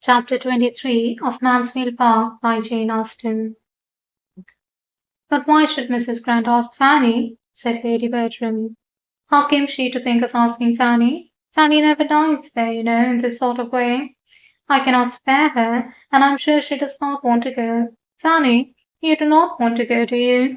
Chapter 23 of Mansfield Park by Jane Austen. But why should Mrs. Grant ask Fanny? Said Lady Bertram. How came she to think of asking Fanny? Fanny never dines there, in this sort of way. I cannot spare her, and I'm sure she does not want to go. Fanny, you do not want to go, do you?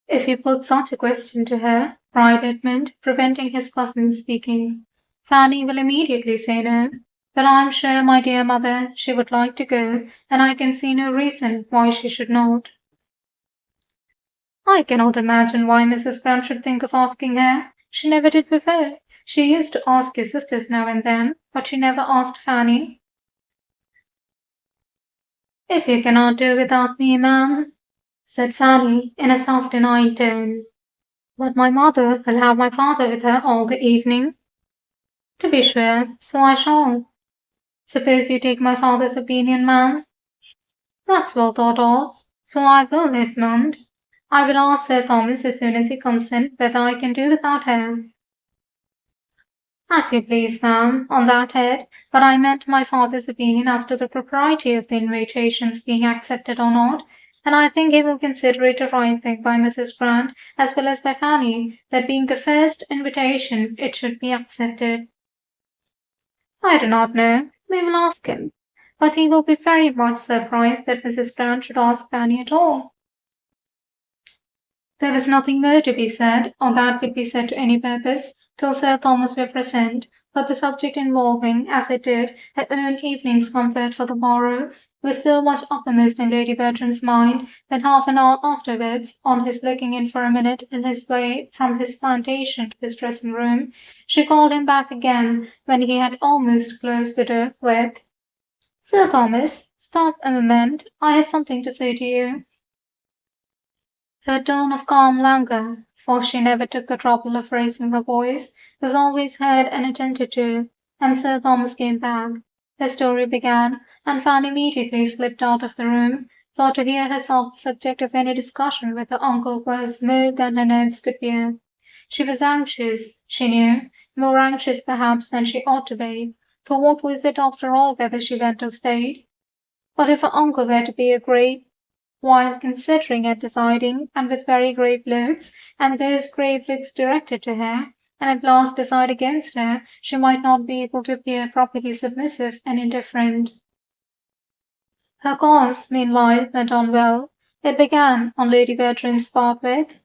If you put such a question to her, cried Edmund, preventing his cousin speaking, Fanny will immediately say no. But I am sure, my dear mother, she would like to go, and I can see no reason why she should not. I cannot imagine why Mrs. Grant should think of asking her. She never did before. She used to ask your sisters now and then, but she never asked Fanny. If you cannot do without me, ma'am, said Fanny in a self-denying tone. But my mother will have my father with her all the evening. To be sure, so I shall. Suppose you take my father's opinion, ma'am? That's well thought of. So I will, Edmund. I will ask Sir Thomas as soon as he comes in whether I can do without her. As you please, ma'am, on that head, but I meant my father's opinion as to the propriety of the invitations being accepted or not, and I think he will consider it a right thing by Mrs. Grant as well as by Fanny, that being the first invitation it should be accepted. I do not know. We will ask him. But he will be very much surprised that Mrs. Grant should ask Fanny at all. There was nothing more to be said, or that could be said to any purpose, till Sir Thomas were present, but the subject involving, as it did, her own evening's comfort for the morrow, was so much uppermost in Lady Bertram's mind that half an hour afterwards, on his looking in for a minute in his way from his plantation to his dressing-room, she called him back again, when he had almost closed the door, with, "Sir Thomas, stop a moment. I have something to say to you." Her tone of calm languor, for she never took the trouble of raising her voice, was always heard and attended to, and Sir Thomas came back. The story began, and Fanny immediately slipped out of the room, for to hear herself the subject of any discussion with her uncle was more than her nerves could bear. She was anxious, she knew, more anxious perhaps than she ought to be, for what was it after all whether she went or stayed? But if her uncle were to be a grave, while considering and deciding, and with very grave looks, and those grave looks directed to her, and at last decide against her, she might not be able to appear properly submissive and indifferent. Her cause, meanwhile, went on well. It began on Lady Bertram's part with,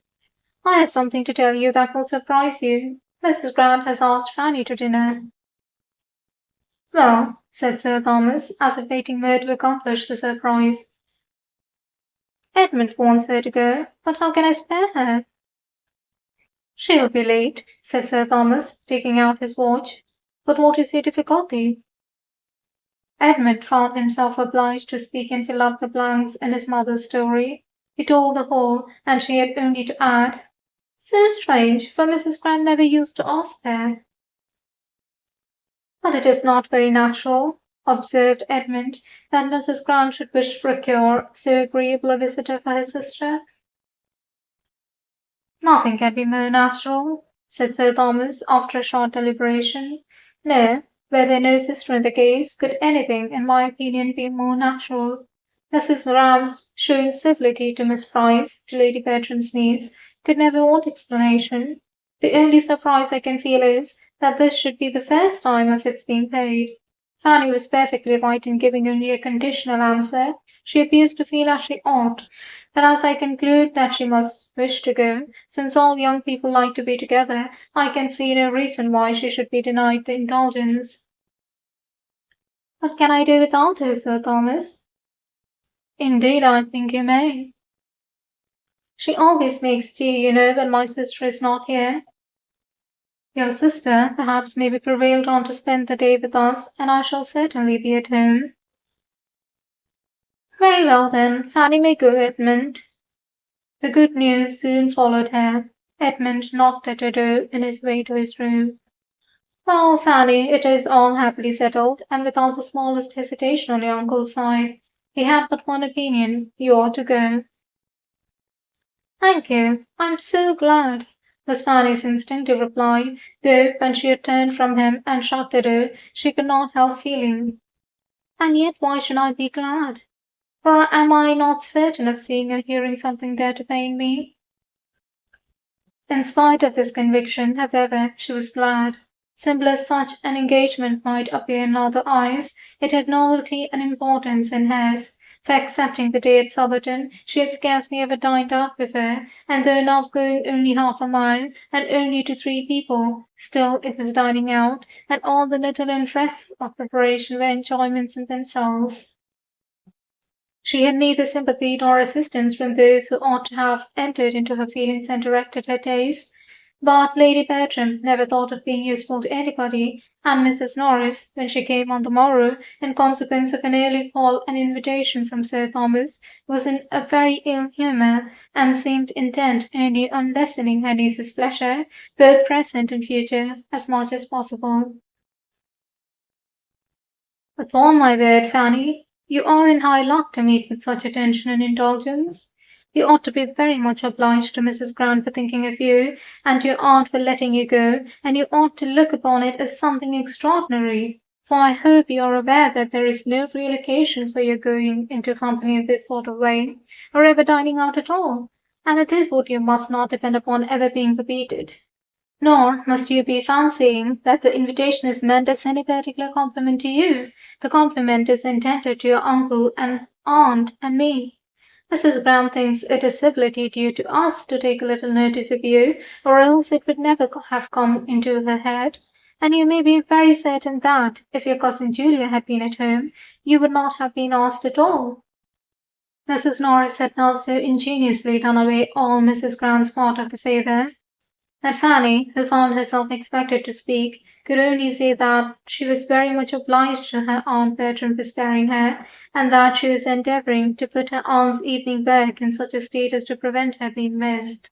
"I have something to tell you that will surprise you. Mrs. Grant has asked Fanny to dinner." "Well," said Sir Thomas, as if waiting more to accomplish the surprise. "Edmund wants her to go, but how can I spare her?" "She will be late," said Sir Thomas, taking out his watch. "But what is your difficulty?" Edmund found himself obliged to speak and fill up the blanks in his mother's story. He told the whole, and she had only to add, "So strange, for Mrs. Grant never used to ask her." "But it is not very natural," observed Edmund, "that Mrs. Grant should wish to procure so agreeable a visitor for her sister." "Nothing can be more natural," said Sir Thomas, after a short deliberation. "No, were there no sister in the case, could anything, in my opinion, be more natural. Mrs. Grant's showing civility to Miss Price, to Lady Bertram's niece, could never want explanation. The only surprise I can feel is that this should be the first time of its being paid. Fanny was perfectly right in giving only a conditional answer. She appears to feel as she ought. But as I conclude that she must wish to go, since all young people like to be together, I can see no reason why she should be denied the indulgence." "What can I do without her, Sir Thomas?" "Indeed, I think you may." "She always makes tea, when my sister is not here." "Your sister, perhaps, may be prevailed on to spend the day with us, and I shall certainly be at home." "Very well, then, Fanny may go, Edmund." The good news soon followed her. Edmund knocked at her door in his way to his room. "Well, Fanny, it is all happily settled, and without the smallest hesitation on your uncle's side. He had but one opinion. You ought to go." "Thank you. I'm so glad. was Fanny's instinctive reply, though when she had turned from him and shut the door, she could not help feeling. And yet why should I be glad? For am I not certain of seeing or hearing something there to pain me? In spite of this conviction, however, she was glad. Simple as such an engagement might appear in other eyes, it had novelty and importance in hers. For excepting the day at Southerton, she had scarcely ever dined out before, and though now going only half a mile, and only to 3 people, still it was dining out, and all the little interests of preparation were enjoyments in themselves. She had neither sympathy nor assistance from those who ought to have entered into her feelings and directed her taste. But Lady Bertram never thought of being useful to anybody, and Mrs. Norris, when she came on the morrow, in consequence of an early call and invitation from Sir Thomas, was in a very ill humour, and seemed intent only on lessening her niece's pleasure, both present and future, as much as possible. Upon my word, Fanny, you are in high luck to meet with such attention and indulgence. You ought to be very much obliged to Mrs. Grant for thinking of you, and to your aunt for letting you go, and you ought to look upon it as something extraordinary. For I hope you are aware that there is no real occasion for your going into company in this sort of way, or ever dining out at all, and it is what you must not depend upon ever being repeated. Nor must you be fancying that the invitation is meant as any particular compliment to you. The compliment is intended to your uncle and aunt and me. Mrs. Grant thinks it a civility due to us to take a little notice of you, or else it would never have come into her head. And you may be very certain that, if your cousin Julia had been at home, you would not have been asked at all. Mrs. Norris had now so ingeniously done away all Mrs. Grant's part of the favour that Fanny, who found herself expected to speak, could only say that she was very much obliged to her Aunt Bertram for sparing her, and that she was endeavouring to put her aunt's evening work in such a state as to prevent her being missed.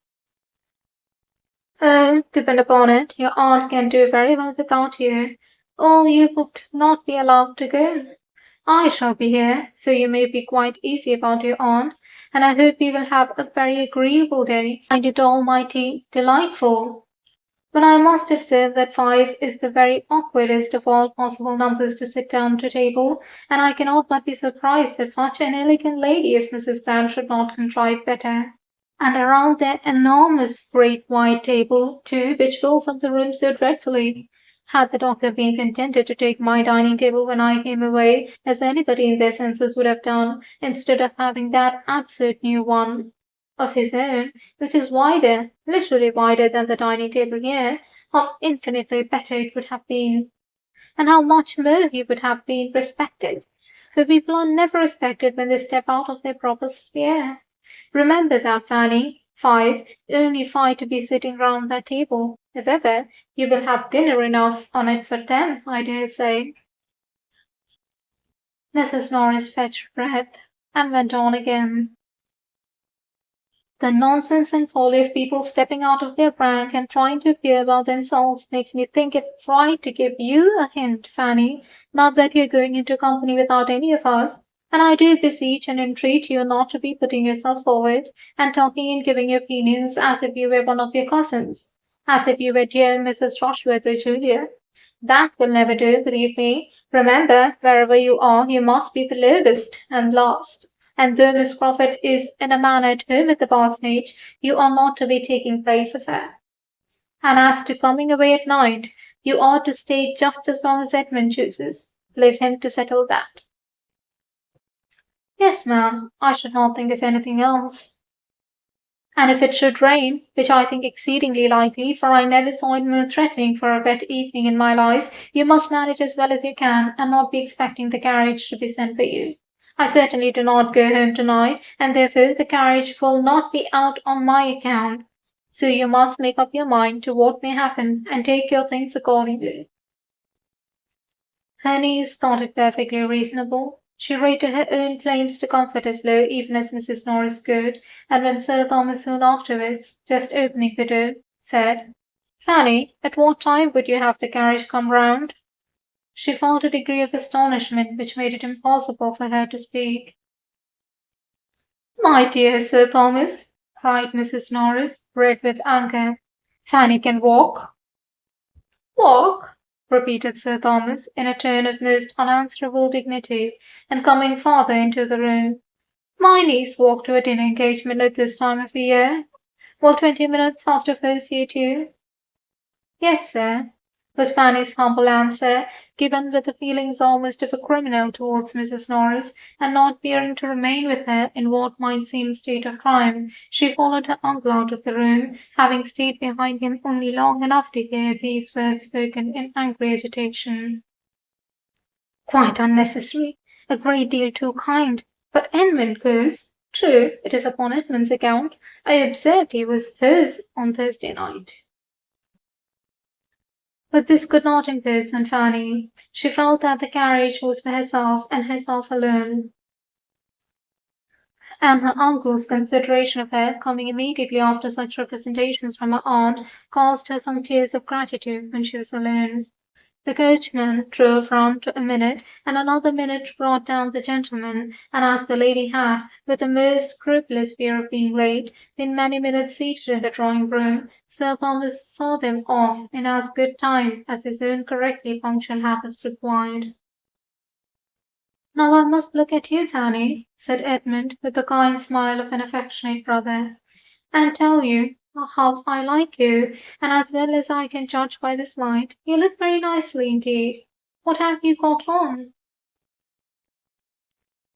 Oh, depend upon it, your aunt can do very well without you, or you would not be allowed to go. I shall be here, so you may be quite easy about your aunt, and I hope you will have a very agreeable day. Find it almighty delightful. But I must observe that 5 is the very awkwardest of all possible numbers to sit down to table, and I cannot but be surprised that such an elegant lady as Mrs. Grant should not contrive better. And around that enormous great white table, too, which fills up the room so dreadfully. Had the doctor been contented to take my dining table when I came away, as anybody in their senses would have done, instead of having that absurd new one of his own, which is wider, literally wider than the dining table here, how infinitely better it would have been, and how much more he would have been respected. For people are never respected when they step out of their proper sphere. Remember that, Fanny. 5, only 5 to be sitting round that table. If ever, you will have dinner enough on it for 10, I dare say. Mrs. Norris fetched breath, and went on again. The nonsense and folly of people stepping out of their rank and trying to appear above themselves makes me think it right to give you a hint, Fanny, now that you're going into company without any of us, and I do beseech and entreat you not to be putting yourself forward, and talking and giving your opinions as if you were one of your cousins, as if you were dear Mrs. Rushworth or Julia. That will never do, believe me. Remember, wherever you are, you must be the lowest and last. And though Miss Crawford is in a manner at home at the parsonage, you are not to be taking place of her. And as to coming away at night, you ought to stay just as long as Edmund chooses. Leave him to settle that. Yes, ma'am, I should not think of anything else. And if it should rain, which I think exceedingly likely, for I never saw it more threatening for a wet evening in my life, you must manage as well as you can, and not be expecting the carriage to be sent for you. I certainly do not go home tonight, and therefore the carriage will not be out on my account. So you must make up your mind to what may happen, and take your things accordingly. Her niece thought it perfectly reasonable. She rated her own claims to comfort as low even as Mrs. Norris could, and when Sir Thomas soon afterwards, just opening the door, said, "Fanny, at what time would you have the carriage come round?" she felt a degree of astonishment which made it impossible for her to speak. "My dear Sir Thomas," cried Mrs. Norris, red with anger, Fanny can walk. Walk? Repeated Sir Thomas in a tone of most unanswerable dignity, and coming farther into the room. My niece walked to a dinner engagement at this time of the year. Will 20 minutes after four suit you? Yes, sir, was Fanny's humble answer, given with the feelings almost of a criminal towards Mrs. Norris, and not fearing to remain with her in what might seem a state of crime, she followed her uncle out of the room, having stayed behind him only long enough to hear these words spoken in angry agitation. Quite unnecessary, a great deal too kind. But Edmund goes. True, it is upon Edmund's account. I observed he was hers on Thursday night. But this could not impose on Fanny. She felt that the carriage was for herself and herself alone, and her uncle's consideration of her, coming immediately after such representations from her aunt, caused her some tears of gratitude when she was alone. The coachman drove round a minute, and another minute brought down the gentleman, and as the lady had, with the most scrupulous fear of being late, been many minutes seated in the drawing-room, Sir Thomas saw them off in as good time as his own correctly punctual habits required. Now I must look at you, Fanny, said Edmund, with the kind smile of an affectionate brother, and tell you how I like you, and as well as I can judge by this light, you look very nicely indeed. What have you got on?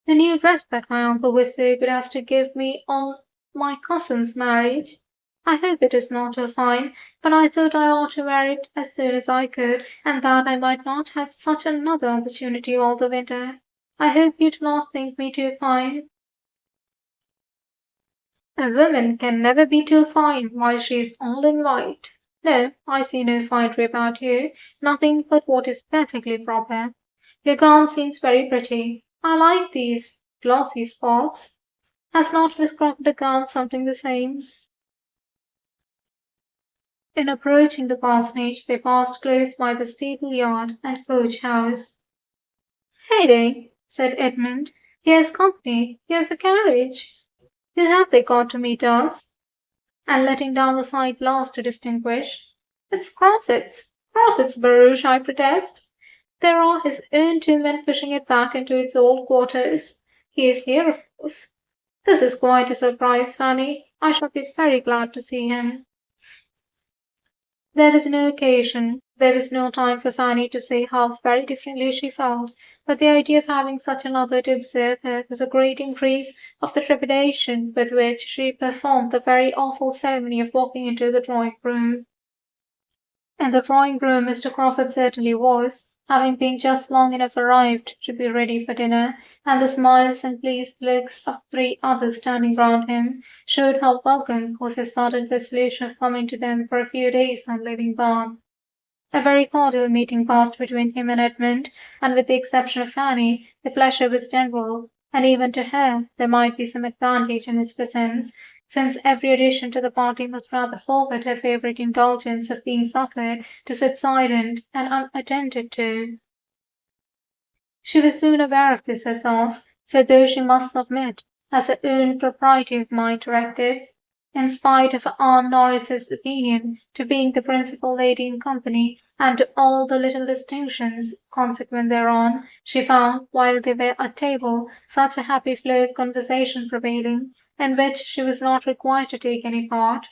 The new dress that my uncle was so good as to give me on my cousin's marriage. I hope it is not too fine, but I thought I ought to wear it as soon as I could, and that I might not have such another opportunity all the winter. I hope you do not think me too fine. A woman can never be too fine while she is all in white. No, I see no finery about you, nothing but what is perfectly proper. Your gown seems very pretty. I like these glossy spots. Has not Miss Crawford gown something the same? In approaching the parsonage, they passed close by the stable yard and coach house. Heyday, said Edmund. Here's company. Here's a carriage. Who have they got to meet us? And letting down the side glass to distinguish. It's Crawford's. Crawford's barouche, I protest. There are his own two men pushing it back into its old quarters. He is here, of course. This is quite a surprise, Fanny. I shall be very glad to see him. There was no occasion, there was no time for Fanny to say how very differently she felt, but the idea of having such another to observe her was a great increase of the trepidation with which she performed the very awful ceremony of walking into the drawing-room. In the drawing-room Mr. Crawford certainly was, having been just long enough arrived to be ready for dinner, and the smiles and pleased looks of three others standing round him showed how welcome was his sudden resolution of coming to them for a few days and leaving Bath. A very cordial meeting passed between him and Edmund, and with the exception of Fanny, the pleasure was general, and even to her there might be some advantage in his presence, since every addition to the party must rather forward her favourite indulgence of being suffered to sit silent and unattended to. She was soon aware of this herself, for though she must submit, as her own propriety of mind directed, in spite of Aunt Norris's opinion, to being the principal lady in company, and to all the little distinctions consequent thereon, she found, while they were at table, such a happy flow of conversation prevailing, in which she was not required to take any part.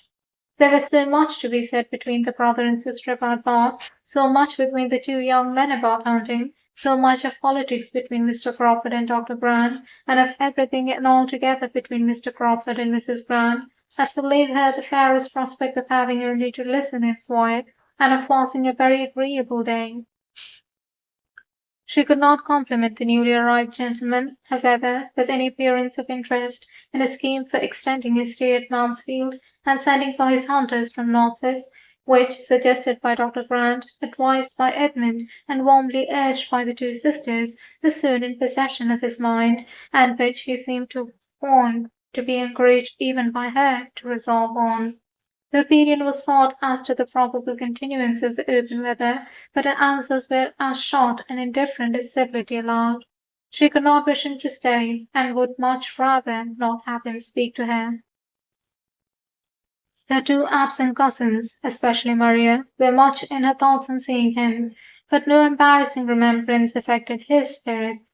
There was so much to be said between the brother and sister about Bath, so much between the two young men about hunting, so much of politics between Mr. Crawford and Dr. Brand, and of everything and altogether between Mr. Crawford and Mrs. Brand, as to leave her the fairest prospect of having only to listen in quiet, and of passing a very agreeable day. She could not compliment the newly arrived gentleman, however, with any appearance of interest in a scheme for extending his stay at Mansfield, and sending for his hunters from Norfolk, which, suggested by Dr. Grant, advised by Edmund, and warmly urged by the two sisters, was soon in possession of his mind, and which he seemed to want to be encouraged even by her to resolve on. The opinion was sought as to the probable continuance of the open weather, but her answers were as short and indifferent as civility allowed. She could not wish him to stay, and would much rather not have him speak to her. The two absent cousins, especially Maria, were much in her thoughts on seeing him, but no embarrassing remembrance affected his spirits.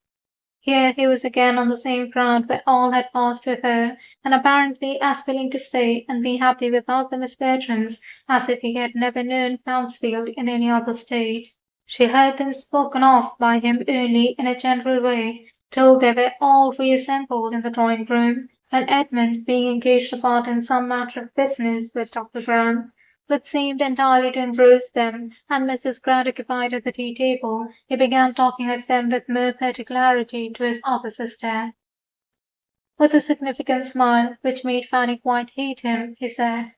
Here he was again on the same ground where all had passed with her, and apparently as willing to stay and be happy without the Miss Bertrams as if he had never known Mansfield in any other state. She heard them spoken of by him only in a general way, till they were all reassembled in the drawing-room, when Edmund, being engaged apart in some matter of business with Dr. Graham, which seemed entirely to engross them, and Mrs. Grant occupied at the tea-table, he began talking of them with more particularity to his other sister. With a significant smile, which made Fanny quite hate him, he said,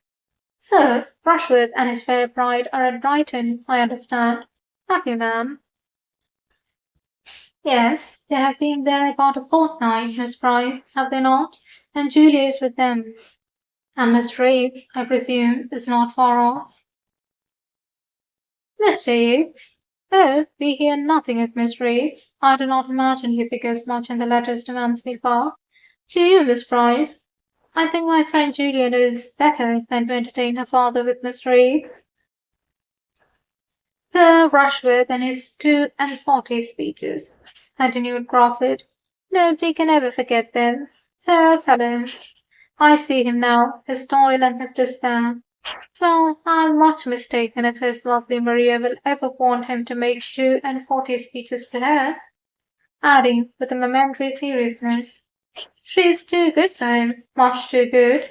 "So Rushworth and his fair bride are at Brighton, I understand. Have you, ma'am?" "Yes, they have been there about a fortnight, Miss Price, have they not? And Julia is with them. And Miss Yates, I presume, is not far off?" "Mr. Yates? Oh, we hear nothing of Miss Yates. I do not imagine he figures much in the letters to Mansfield Park. Do you, Miss Price? I think my friend Julia knows better than to entertain her father with Miss Yates." "Poor Rushworth and his 42 speeches," continued Crawford. "Nobody can ever forget them. Poor fellow! I see him now, his toil and his despair. Well, I'm much mistaken if his lovely Maria will ever want him to make 42 speeches to her," adding, with a momentary seriousness, "she is too good for him, much too good."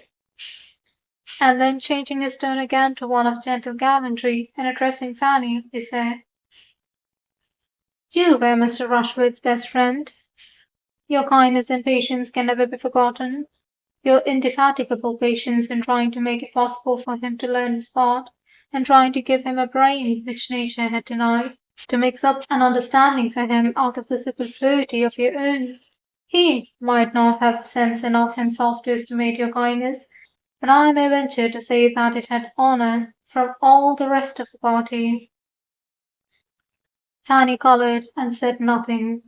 And then changing his tone again to one of gentle gallantry, and addressing Fanny, he said, "You were Mr. Rushworth's best friend. Your kindness and patience can never be forgotten. Your indefatigable patience in trying to make it possible for him to learn his part, and trying to give him a brain which nature had denied, to mix up an understanding for him out of the superfluity of your own. He might not have sense enough himself to estimate your kindness, but I may venture to say that it had honour from all the rest of the party." Fanny coloured and said nothing.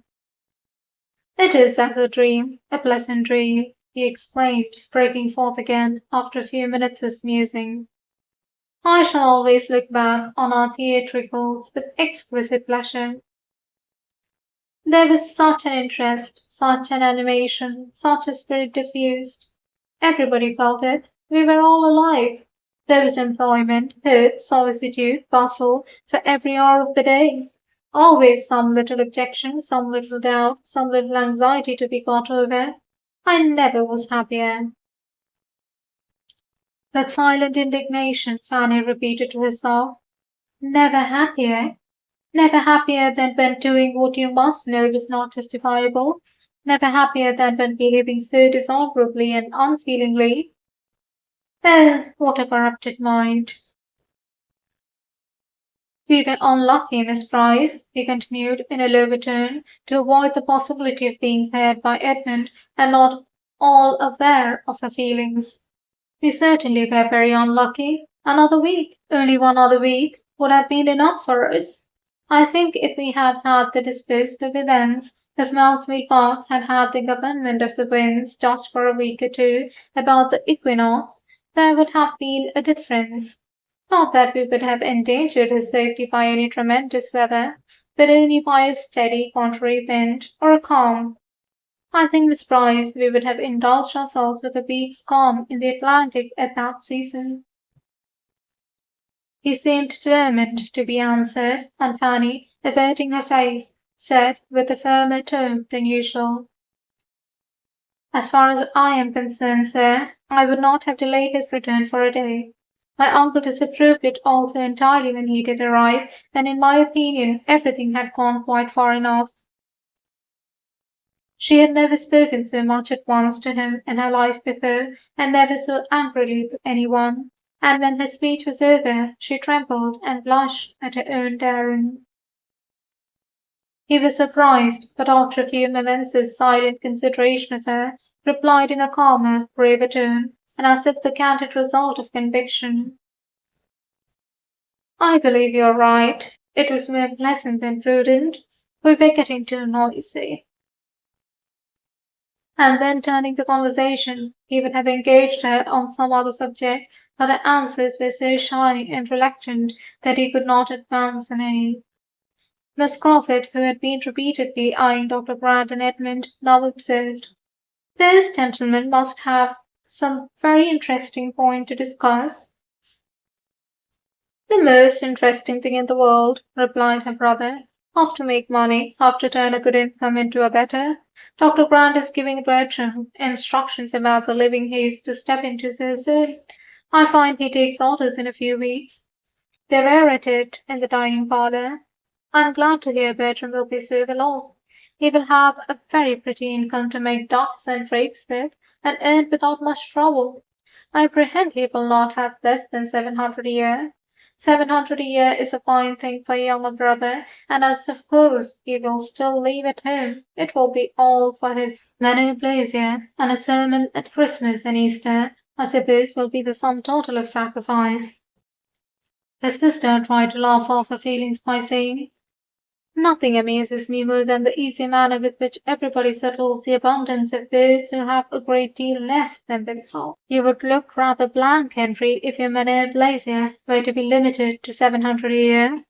"It is as a dream, a pleasant dream," he exclaimed, breaking forth again after a few minutes' musing. "I shall always look back on our theatricals with exquisite pleasure. There was such an interest, such an animation, such a spirit diffused. Everybody felt it. We were all alive. There was employment, hope, solicitude, bustle, for every hour of the day. Always some little objection, some little doubt, some little anxiety to be got over. I never was happier." With silent indignation, Fanny repeated to herself, "Never happier? Never happier than when doing what you must know was not justifiable? Never happier than when behaving so dishonourably and unfeelingly? Oh, what a corrupted mind!" "We were unlucky, Miss Price," he continued in a lower tone, to avoid the possibility of being heard by Edmund, "and not all aware of her feelings. We certainly were very unlucky. Another week, only one other week, would have been enough for us. I think if we had had the dispost of events, if Mansfield Park had had the government of the winds just for a week or two about the equinox, there would have been a difference. Not that we would have endangered his safety by any tremendous weather, but only by a steady contrary wind, or a calm. I think, Miss Price, we would have indulged ourselves with a week's calm in the Atlantic at that season." He seemed determined to be answered, and Fanny, averting her face, said with a firmer tone than usual, "As far as I am concerned, sir, I would not have delayed his return for a day. My uncle disapproved it all so entirely when he did arrive, that in my opinion everything had gone quite far enough." She had never spoken so much at once to him in her life before, and never so angrily to any one, and when her speech was over, she trembled and blushed at her own daring. He was surprised, but after a few moments' silent consideration of her, replied in a calmer, braver tone, and as if the candid result of conviction, "I believe you are right. It was more pleasant than prudent. We were getting too noisy." and then turning the conversation, he would have engaged her on some other subject, but her answers were so shy and reluctant that he could not advance in any. Miss Crawford, who had been repeatedly eyeing Dr. Grant and Edmund, now observed, "Those gentlemen must have some very interesting point to discuss." "The most interesting thing in the world," replied her brother. "How to make money, how to turn a good income into a better. Dr. Grant is giving Bertram instructions about the living he is to step into so soon. I find he takes orders in a few weeks." They were at it in the dining parlour. "I'm glad to hear Bertram will be so well off. He will have a very pretty income to make ducks and drakes with, and earn without much trouble. I apprehend he will not have less than 700 a year. 700 a year is a fine thing for a younger brother, and as of course he will still live at home, it will be all for his Manoplasia, and a sermon at Christmas and Easter, I suppose, will be the sum total of sacrifice." His sister tried to laugh off her feelings by saying, "Nothing amuses me more than the easy manner with which everybody settles the abundance of those who have a great deal less than themselves. You would look rather blank, Henry, if your Manoplasia were to be limited to 700 a year."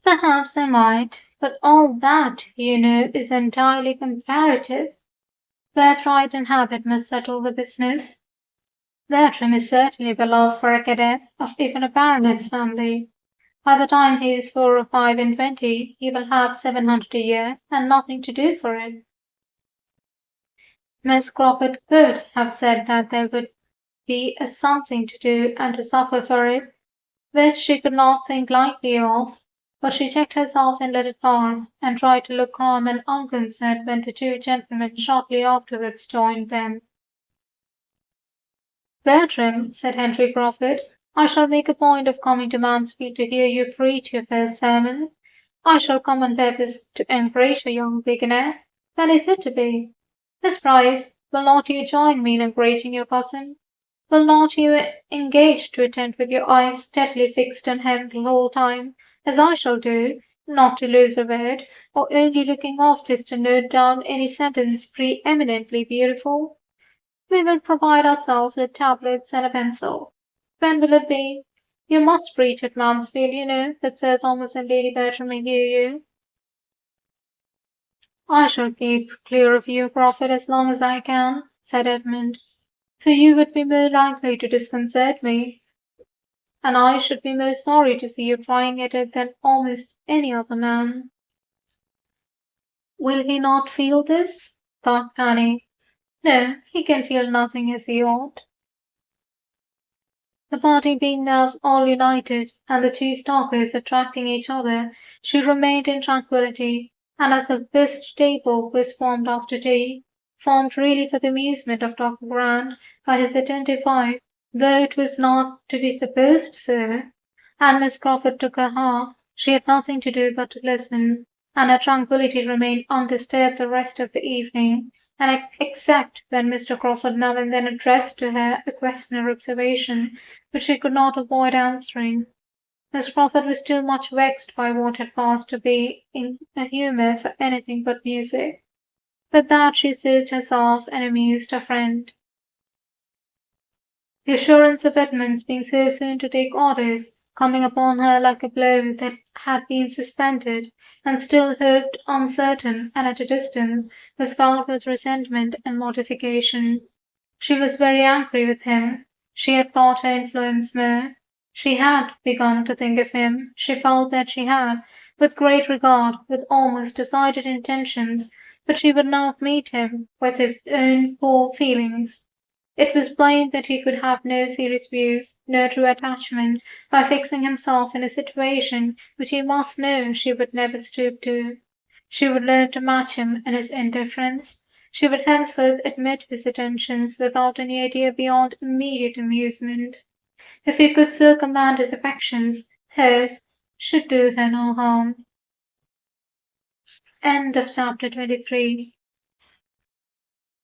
"Perhaps I might, but all that, you know, is entirely comparative. Birthright and habit must settle the business. Bertram is certainly well off for a cadet of even a baronet's family. By the time he is 4 or 5 and 20, he will have 700 a year, and nothing to do for it." Miss Crawford could have said that there would be a something to do and to suffer for it, which she could not think lightly of, but she checked herself and let it pass, and tried to look calm and unconcerned when the two gentlemen shortly afterwards joined them. "Bertram," said Henry Crawford, "I shall make a point of coming to Mansfield to hear you preach your first sermon. I shall come on purpose to encourage a young beginner. When is it to be? Miss Price, will not you join me in encouraging your cousin? Will not you engage to attend with your eyes steadily fixed on him the whole time, as I shall do, not to lose a word, or only looking off just to note down any sentence pre-eminently beautiful? We will provide ourselves with tablets and a pencil. When will it be? You must preach at Mansfield, you know, that Sir Thomas and Lady Bertram may hear you." "I shall keep clear of you, Crawford, as long as I can," said Edmund, "for you would be more likely to disconcert me, and I should be more sorry to see you trying at it than almost any other man." "Will he not feel this?" thought Fanny. "No, he can feel nothing as he ought." The party being now all united, and the chief talkers attracting each other, she remained in tranquillity, and as a whist table was formed after tea, formed really for the amusement of Dr. Grant by his attentive wife, though it was not to be supposed so, and Miss Crawford took her half, she had nothing to do but to listen, and her tranquillity remained undisturbed the rest of the evening, and except when Mr. Crawford now and then addressed to her a question or observation which she could not avoid answering. Miss Crawford was too much vexed by what had passed to be in a humour for anything but music. With that she soothed herself and amused her friend. The assurance of Edmund's being so soon to take orders, coming upon her like a blow that had been suspended, and still hoped uncertain and at a distance, was felt with resentment and mortification. She was very angry with him. She had thought her influence more. She had begun to think of him, she felt that she had, with great regard, with almost decided intentions, but she would not meet him with his own poor feelings. It was plain that he could have no serious views, no true attachment, by fixing himself in a situation which he must know she would never stoop to. She would learn to match him in his indifference. She would henceforth admit his attentions without any idea beyond immediate amusement. If he could circumvent his affections, hers should do her no harm. End of chapter 23.